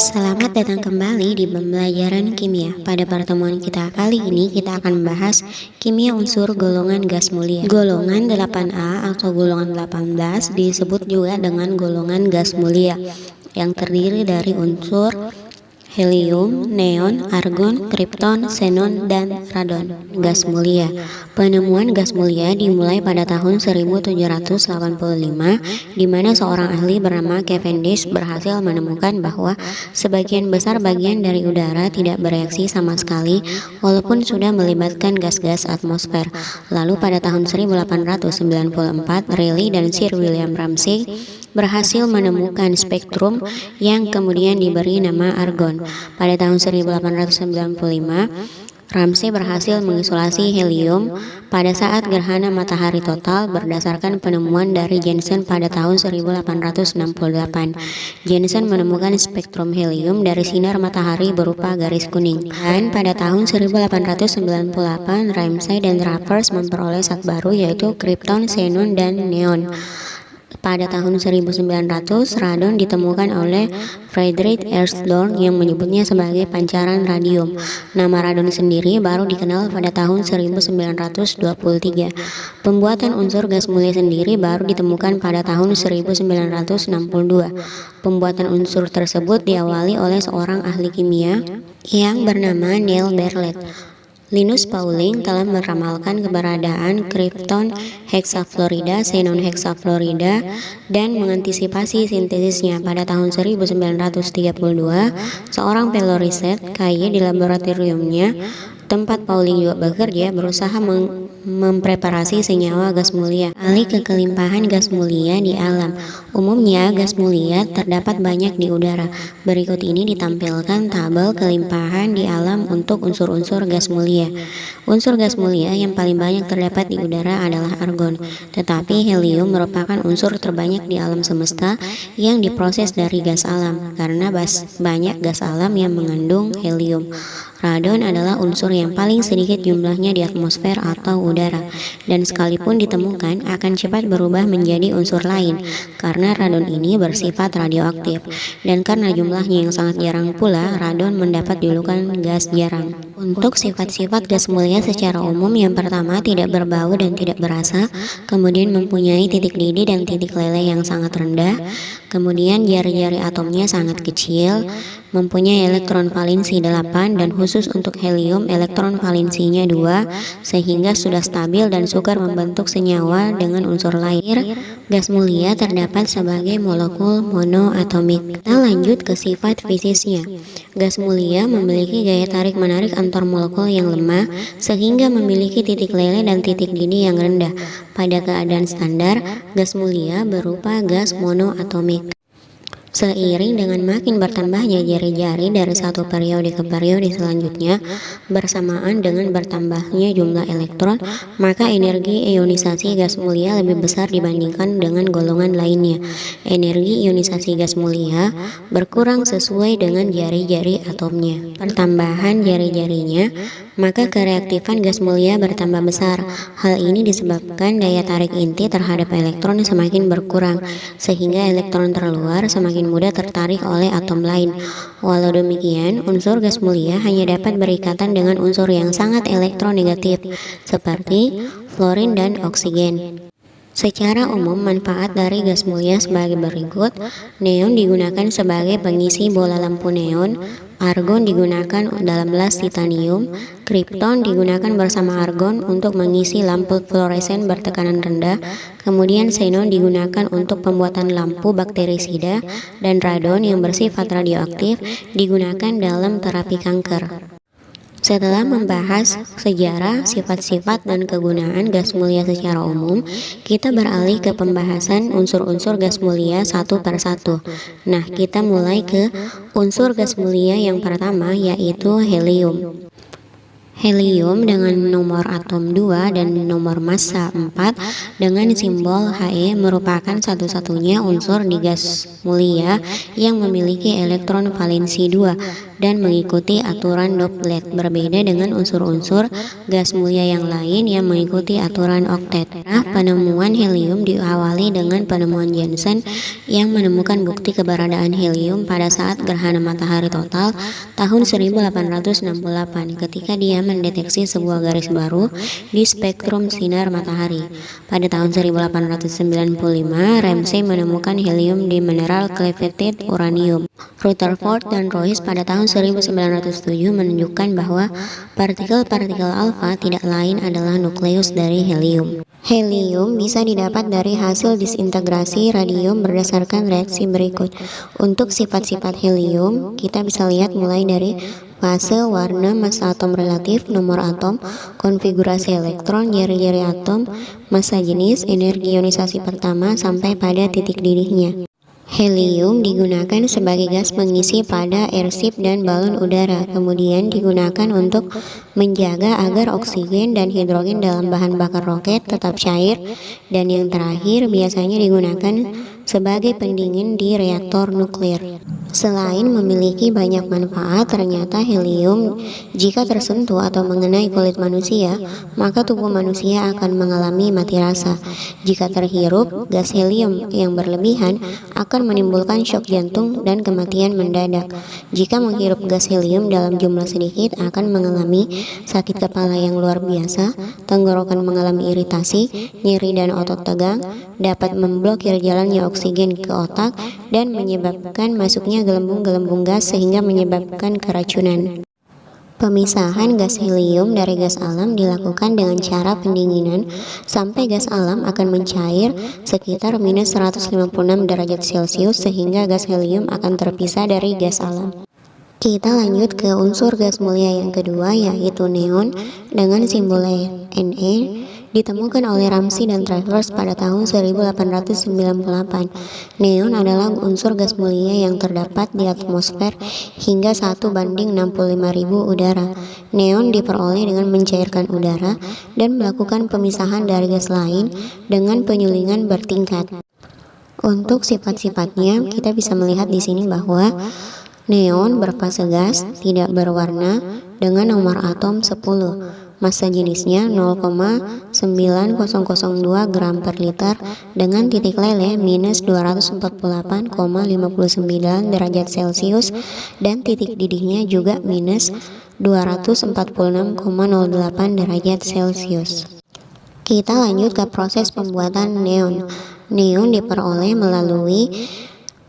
Selamat datang kembali di pembelajaran kimia. Pada pertemuan kita kali ini kita akan membahas kimia unsur golongan gas mulia. Golongan 8A atau golongan 18 disebut juga dengan golongan gas mulia yang terdiri dari unsur helium, neon, argon, kripton, xenon, dan radon. Gas mulia. Penemuan gas mulia dimulai pada tahun 1785 di mana seorang ahli bernama Cavendish berhasil menemukan bahwa sebagian besar bagian dari udara tidak bereaksi sama sekali walaupun sudah melibatkan gas-gas atmosfer. Lalu pada tahun 1894 Rayleigh dan Sir William Ramsay berhasil menemukan spektrum yang kemudian diberi nama argon. Pada tahun 1895, Ramsay berhasil mengisolasi helium pada saat gerhana matahari total berdasarkan penemuan dari Jensen pada tahun 1868. Jensen menemukan spektrum helium dari sinar matahari berupa garis kuning. Dan pada tahun 1898, Ramsay dan Travers memperoleh zat baru yaitu kripton, xenon, dan neon. Pada tahun 1900, radon ditemukan oleh Friedrich Ersdorf yang menyebutnya sebagai pancaran radium. Nama radon sendiri baru dikenal pada tahun 1923. Pembuatan unsur gas mulia sendiri baru ditemukan pada tahun 1962. Pembuatan unsur tersebut diawali oleh seorang ahli kimia yang bernama Neil Bartlett. Linus Pauling telah meramalkan keberadaan kripton heksafluorida, xenon heksafluorida, dan mengantisipasi sintesisnya. Pada tahun 1932, seorang fellow riset KY di laboratoriumnya tempat Pauling juga bekerja berusaha mempreparasi senyawa gas mulia. Alih ke kelimpahan gas mulia di alam. Umumnya gas mulia terdapat banyak di udara. Berikut ini ditampilkan tabel kelimpahan di alam untuk unsur-unsur gas mulia. Unsur gas mulia yang paling banyak terdapat di udara adalah argon, tetapi helium merupakan unsur terbanyak di alam semesta yang diproses dari gas alam, karena banyak gas alam yang mengandung helium. Radon adalah unsur yang paling sedikit jumlahnya di atmosfer atau udara, dan sekalipun ditemukan akan cepat berubah menjadi unsur lain, karena radon ini bersifat radioaktif, dan karena jumlahnya yang sangat jarang pula, radon mendapat julukan gas jarang. Untuk sifat-sifat gas mulia secara umum, yang pertama tidak berbau dan tidak berasa, kemudian mempunyai titik didih dan titik leleh yang sangat rendah, kemudian jari-jari atomnya sangat kecil, mempunyai elektron valensi 8 dan khusus untuk helium elektron valensinya 2 sehingga sudah stabil dan sukar membentuk senyawa dengan unsur lain. Gas mulia terdapat sebagai molekul monoatomik. Kita lanjut ke sifat fisisnya. Gas mulia memiliki gaya tarik-menarik antar molekul yang lemah sehingga memiliki titik leleh dan titik didih yang rendah. Pada keadaan standar, gas mulia berupa gas monoatomik. Seiring dengan makin bertambahnya jari-jari dari satu periode ke periode selanjutnya, bersamaan dengan bertambahnya jumlah elektron, maka energi ionisasi gas mulia lebih besar dibandingkan dengan golongan lainnya. Energi ionisasi gas mulia berkurang sesuai dengan jari-jari atomnya. Pertambahan jari-jarinya, maka kereaktifan gas mulia bertambah besar. Hal ini disebabkan daya tarik inti terhadap elektron semakin berkurang, sehingga elektron terluar semakin mudah tertarik oleh atom lain. Walau demikian, unsur gas mulia hanya dapat berikatan dengan unsur yang sangat elektronegatif, seperti fluorin dan oksigen. Secara umum, manfaat dari gas mulia sebagai berikut. Neon digunakan sebagai pengisi bola lampu neon, argon digunakan dalam las titanium, kripton digunakan bersama argon untuk mengisi lampu fluoresen bertekanan rendah, kemudian xenon digunakan untuk pembuatan lampu bakterisida, dan radon yang bersifat radioaktif digunakan dalam terapi kanker. Setelah membahas sejarah, sifat-sifat, dan kegunaan gas mulia secara umum, kita beralih ke pembahasan unsur-unsur gas mulia satu per satu. Nah, kita mulai ke unsur gas mulia yang pertama, yaitu helium. Helium dengan nomor atom 2 dan nomor massa 4 dengan simbol He merupakan satu-satunya unsur di gas mulia yang memiliki elektron valensi 2 dan mengikuti aturan Doplet, berbeda dengan unsur-unsur gas mulia yang lain yang mengikuti aturan oktet. Penemuan helium diawali dengan penemuan Janssen yang menemukan bukti keberadaan helium pada saat gerhana matahari total tahun 1868 ketika dia mendeteksi sebuah garis baru di spektrum sinar matahari. Pada tahun 1895, Ramsay menemukan helium di mineral cleveted uranium. Rutherford dan Royce pada tahun 1907 menunjukkan bahwa partikel-partikel alfa tidak lain adalah nukleus dari helium. Helium bisa didapat dari hasil disintegrasi radium berdasarkan reaksi berikut. Untuk sifat-sifat helium, kita bisa lihat mulai dari fase, warna, massa atom relatif, nomor atom, konfigurasi elektron, jari-jari atom, massa jenis, energi ionisasi pertama, sampai pada titik didihnya. Helium digunakan sebagai gas pengisi pada airship dan balon udara, kemudian digunakan untuk menjaga agar oksigen dan hidrogen dalam bahan bakar roket tetap cair, dan yang terakhir biasanya digunakan sebagai pendingin di reaktor nuklir. Selain memiliki banyak manfaat, ternyata helium jika tersentuh atau mengenai kulit manusia, maka tubuh manusia akan mengalami mati rasa. Jika terhirup, gas helium yang berlebihan akan menimbulkan shock jantung dan kematian mendadak. Jika menghirup gas helium dalam jumlah sedikit akan mengalami sakit kepala yang luar biasa, tenggorokan mengalami iritasi, nyeri dan otot tegang, dapat memblokir jalannya oksigen ke otak dan menyebabkan masuknya gelembung-gelembung gas sehingga menyebabkan keracunan. Pemisahan gas helium dari gas alam dilakukan dengan cara pendinginan sampai gas alam akan mencair sekitar minus 156 derajat Celcius sehingga gas helium akan terpisah dari gas alam. Kita lanjut ke unsur gas mulia yang kedua, yaitu neon dengan simbol Ne, ditemukan oleh Ramsay dan Travers pada tahun 1898. Neon adalah unsur gas mulia yang terdapat di atmosfer hingga 1:65.000 udara. Neon diperoleh dengan mencairkan udara dan melakukan pemisahan dari gas lain dengan penyulingan bertingkat. Untuk sifat-sifatnya, kita bisa melihat di sini bahwa neon berfase gas, tidak berwarna, dengan nomor atom 10. Massa jenisnya 0,9002 gram per liter dengan titik lele minus 248,59 derajat Celcius dan titik didihnya juga minus 246,08 derajat Celcius. Kita lanjut ke proses pembuatan neon. Neon diperoleh melalui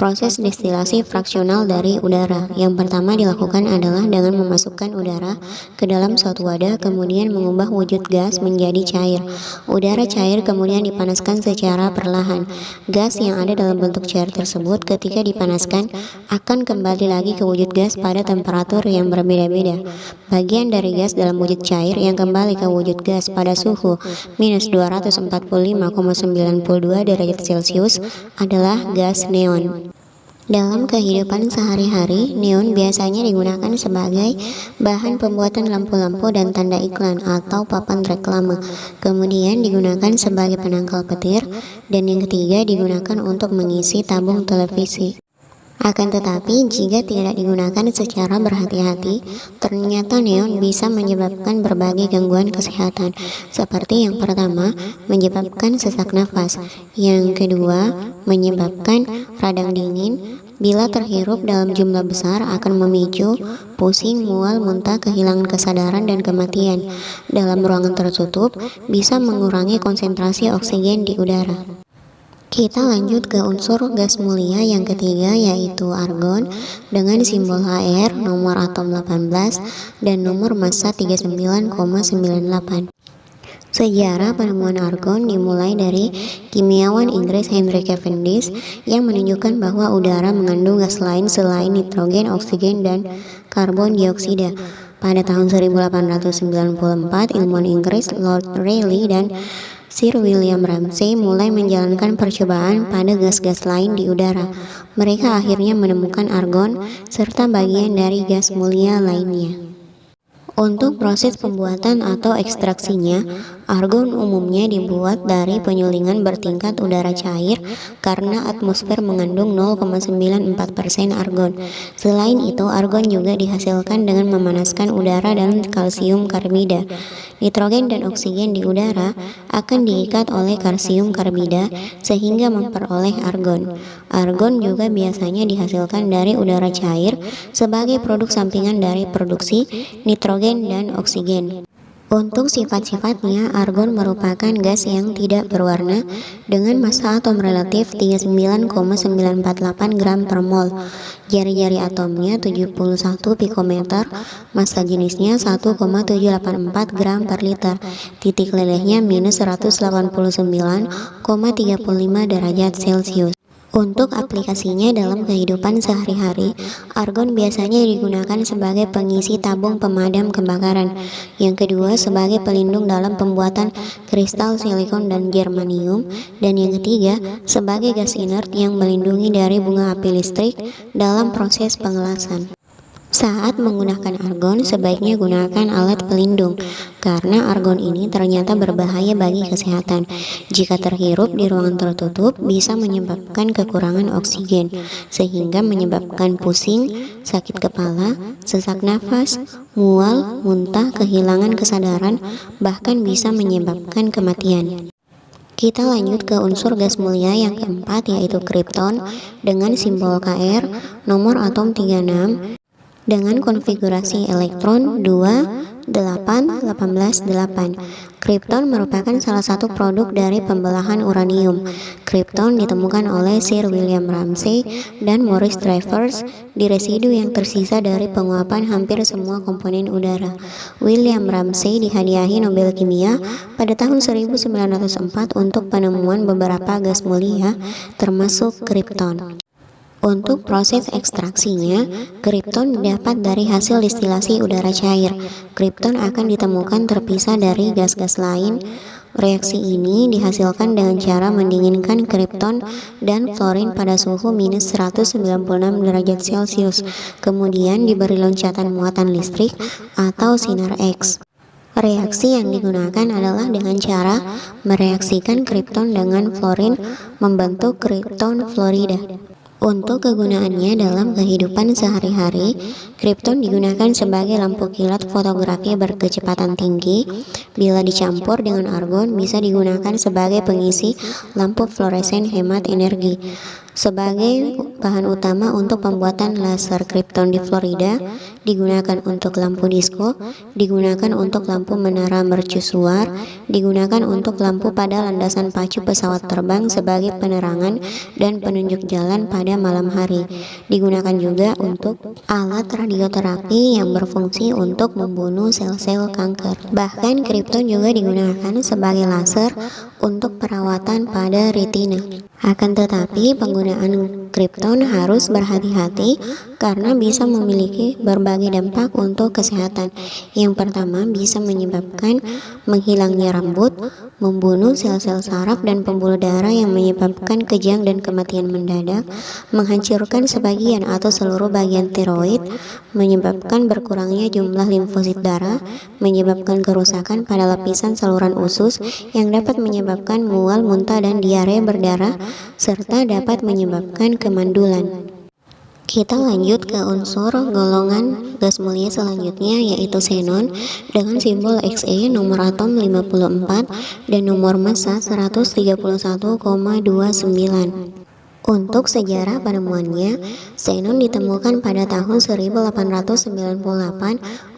proses destilasi fraksional dari udara. Yang pertama dilakukan adalah dengan memasukkan udara ke dalam suatu wadah, kemudian mengubah wujud gas menjadi cair. Udara cair kemudian dipanaskan secara perlahan. Gas yang ada dalam bentuk cair tersebut ketika dipanaskan akan kembali lagi ke wujud gas pada temperatur yang berbeda-beda. Bagian dari gas dalam wujud cair yang kembali ke wujud gas pada suhu minus 245,92 derajat Celcius adalah gas neon. Dalam kehidupan sehari-hari, neon biasanya digunakan sebagai bahan pembuatan lampu-lampu dan tanda iklan atau papan reklame. Kemudian digunakan sebagai penangkal petir, dan yang ketiga digunakan untuk mengisi tabung televisi. Akan tetapi, jika tidak digunakan secara berhati-hati, ternyata neon bisa menyebabkan berbagai gangguan kesehatan, seperti yang pertama, menyebabkan sesak nafas, yang kedua, menyebabkan radang dingin, bila terhirup dalam jumlah besar akan memicu pusing, mual, muntah, kehilangan kesadaran, dan kematian. Dalam ruangan tertutup, bisa mengurangi konsentrasi oksigen di udara. Kita lanjut ke unsur gas mulia yang ketiga, yaitu argon dengan simbol Hr, nomor atom 18, dan nomor massa 39,98. Sejarah penemuan argon dimulai dari kimiawan Inggris Henry Cavendish yang menunjukkan bahwa udara mengandung gas lain selain nitrogen, oksigen, dan karbon dioksida. Pada tahun 1894, ilmuwan Inggris Lord Rayleigh dan Sir William Ramsay mulai menjalankan percobaan pada gas-gas lain di udara. Mereka akhirnya menemukan argon serta bagian dari gas mulia lainnya. Untuk proses pembuatan atau ekstraksinya, argon umumnya dibuat dari penyulingan bertingkat udara cair karena atmosfer mengandung 0,94% argon. Selain itu, argon juga dihasilkan dengan memanaskan udara dan kalsium karbida. Nitrogen dan oksigen di udara akan diikat oleh kalsium karbida sehingga memperoleh argon. Argon juga biasanya dihasilkan dari udara cair sebagai produk sampingan dari produksi nitrogen dan oksigen. Untuk sifat-sifatnya, argon merupakan gas yang tidak berwarna dengan massa atom relatif 39,948 gram per mol. Jari-jari atomnya 71 pikometer, massa jenisnya 1,784 gram per liter. Titik lelehnya minus 189,35 derajat Celcius. Untuk aplikasinya dalam kehidupan sehari-hari, argon biasanya digunakan sebagai pengisi tabung pemadam kebakaran. Yang kedua, sebagai pelindung dalam pembuatan kristal silikon dan germanium. Dan yang ketiga, sebagai gas inert yang melindungi dari bunga api listrik dalam proses pengelasan. Saat menggunakan argon, sebaiknya gunakan alat pelindung, karena argon ini ternyata berbahaya bagi kesehatan. Jika terhirup di ruangan tertutup, bisa menyebabkan kekurangan oksigen, sehingga menyebabkan pusing, sakit kepala, sesak nafas, mual, muntah, kehilangan kesadaran, bahkan bisa menyebabkan kematian. Kita lanjut ke unsur gas mulia yang keempat, yaitu kripton, dengan simbol Kr, nomor atom 36, dengan konfigurasi elektron 2, 8, 18, 8. Kripton merupakan salah satu produk dari pembelahan uranium. Kripton ditemukan oleh Sir William Ramsay dan Maurice Travers di residu yang tersisa dari penguapan hampir semua komponen udara. William Ramsay dihadiahi Nobel Kimia pada tahun 1904 untuk penemuan beberapa gas mulia, termasuk kripton. Untuk proses ekstraksinya, kripton didapat dari hasil distilasi udara cair. Kripton akan ditemukan terpisah dari gas-gas lain. Reaksi ini dihasilkan dengan cara mendinginkan kripton dan fluorin pada suhu minus 196 derajat Celcius, kemudian diberi loncatan muatan listrik atau sinar X. Reaksi yang digunakan adalah dengan cara mereaksikan kripton dengan fluorin membentuk kripton fluorida. Untuk kegunaannya dalam kehidupan sehari-hari, kripton digunakan sebagai lampu kilat fotografi berkecepatan tinggi. Bila dicampur dengan argon, bisa digunakan sebagai pengisi lampu fluoresen hemat energi. Sebagai bahan utama untuk pembuatan laser kripton di Florida, digunakan untuk lampu disko, digunakan untuk lampu menara mercusuar, digunakan untuk lampu pada landasan pacu pesawat terbang sebagai penerangan dan penunjuk jalan pada malam hari. Digunakan juga untuk alat radioterapi yang berfungsi untuk membunuh sel-sel kanker. Bahkan kripton juga digunakan sebagai laser untuk perawatan pada retina. Akan tetapi, penggunaan kripton harus berhati-hati karena bisa memiliki berbagai dampak untuk kesehatan. Yang pertama, bisa menyebabkan menghilangnya rambut, membunuh sel-sel saraf dan pembuluh darah yang menyebabkan kejang dan kematian mendadak, menghancurkan sebagian atau seluruh bagian tiroid, menyebabkan berkurangnya jumlah limfosit darah, menyebabkan kerusakan pada lapisan saluran usus yang dapat menyebabkan mual, muntah, dan diare berdarah, serta dapat menyebabkan kemandulan. Kita lanjut ke unsur golongan gas mulia selanjutnya, yaitu xenon dengan simbol Xe, nomor atom 54 dan nomor massa 131,29. Untuk sejarah penemuannya, xenon ditemukan pada tahun 1898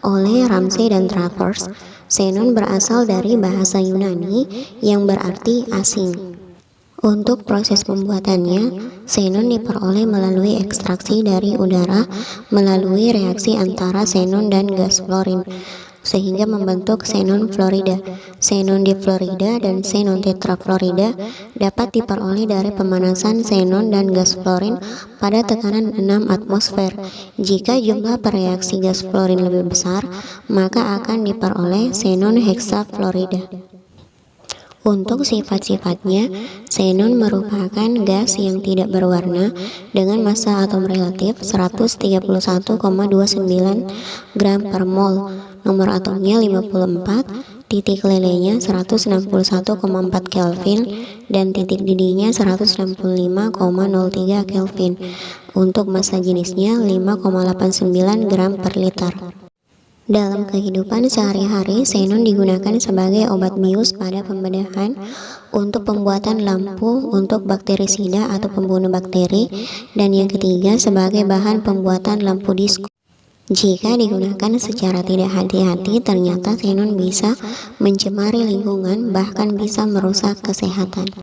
oleh Ramsay dan Travers. Xenon berasal dari bahasa Yunani yang berarti asing. Untuk proses pembuatannya, xenon diperoleh melalui ekstraksi dari udara melalui reaksi antara xenon dan gas fluorin, sehingga membentuk xenon fluorida. Xenon difluorida dan xenon tetrafluorida dapat diperoleh dari pemanasan xenon dan gas fluorin pada tekanan 6 atmosfer. Jika jumlah pereaksi gas fluorin lebih besar, maka akan diperoleh xenon heksafluorida. Untuk sifat-sifatnya, xenon merupakan gas yang tidak berwarna dengan massa atom relatif 131,29 gram per mol. nomor atomnya 54, titik lelenya 161,4 Kelvin, dan titik didihnya 165,03 Kelvin. Untuk massa jenisnya 5,89 gram per liter. Dalam kehidupan sehari-hari, xenon digunakan sebagai obat bius pada pembedahan, untuk pembuatan lampu untuk bakterisida atau pembunuh bakteri, dan yang ketiga sebagai bahan pembuatan lampu disko. Jika digunakan secara tidak hati-hati, ternyata xenon bisa mencemari lingkungan, bahkan bisa merusak kesehatan.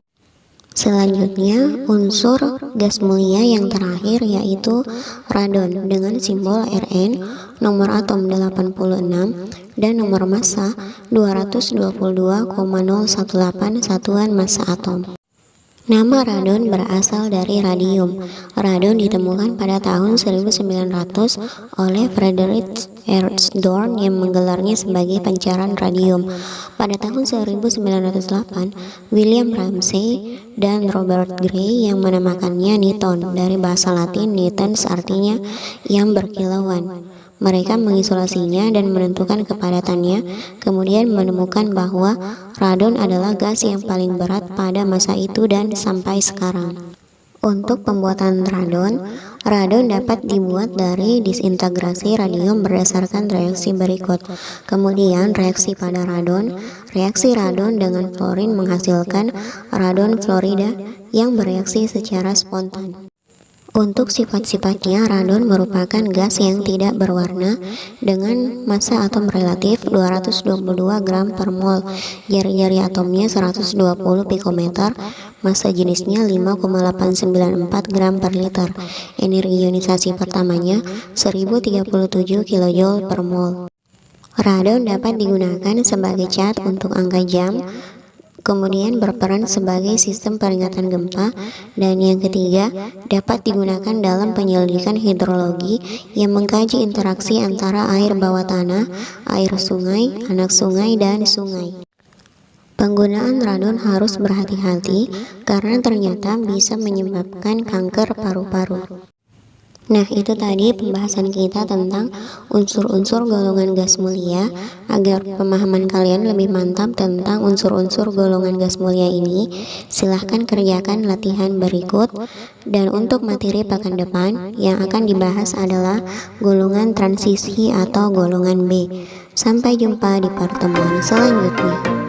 Selanjutnya, unsur gas mulia yang terakhir yaitu radon dengan simbol Rn, nomor atom 86, dan nomor massa 222,018 satuan massa atom. Nama radon berasal dari radium. Radon ditemukan pada tahun 1900 oleh Frederick Ersdorf yang menggelarnya sebagai pancaran radium. Pada tahun 1908, William Ramsay dan Robert Gray yang menamakannya niton, dari bahasa Latin nitens artinya yang berkilauan. Mereka mengisolasinya dan menentukan kepadatannya, kemudian menemukan bahwa radon adalah gas yang paling berat pada masa itu dan sampai sekarang. Untuk pembuatan radon, radon dapat dibuat dari disintegrasi radium berdasarkan reaksi berikut. Kemudian reaksi pada radon, reaksi radon dengan fluorin menghasilkan radon fluorida yang bereaksi secara spontan. Untuk sifat-sifatnya, radon merupakan gas yang tidak berwarna dengan massa atom relatif 222 gram per mol, jari-jari atomnya 120 pikometer, massa jenisnya 5,894 gram per liter, energi ionisasi pertamanya 1037 kJ per mol. Radon dapat digunakan sebagai cat untuk angka jam, kemudian berperan sebagai sistem peringatan gempa, dan yang ketiga dapat digunakan dalam penyelidikan hidrologi yang mengkaji interaksi antara air bawah tanah, air sungai, anak sungai, dan sungai. Penggunaan radon harus berhati-hati karena ternyata bisa menyebabkan kanker paru-paru. Nah, itu tadi pembahasan kita tentang unsur-unsur golongan gas mulia. Agar pemahaman kalian lebih mantap tentang unsur-unsur golongan gas mulia ini, silahkan kerjakan latihan berikut. Dan untuk materi pekan depan yang akan dibahas adalah golongan transisi atau golongan B. Sampai jumpa di pertemuan selanjutnya.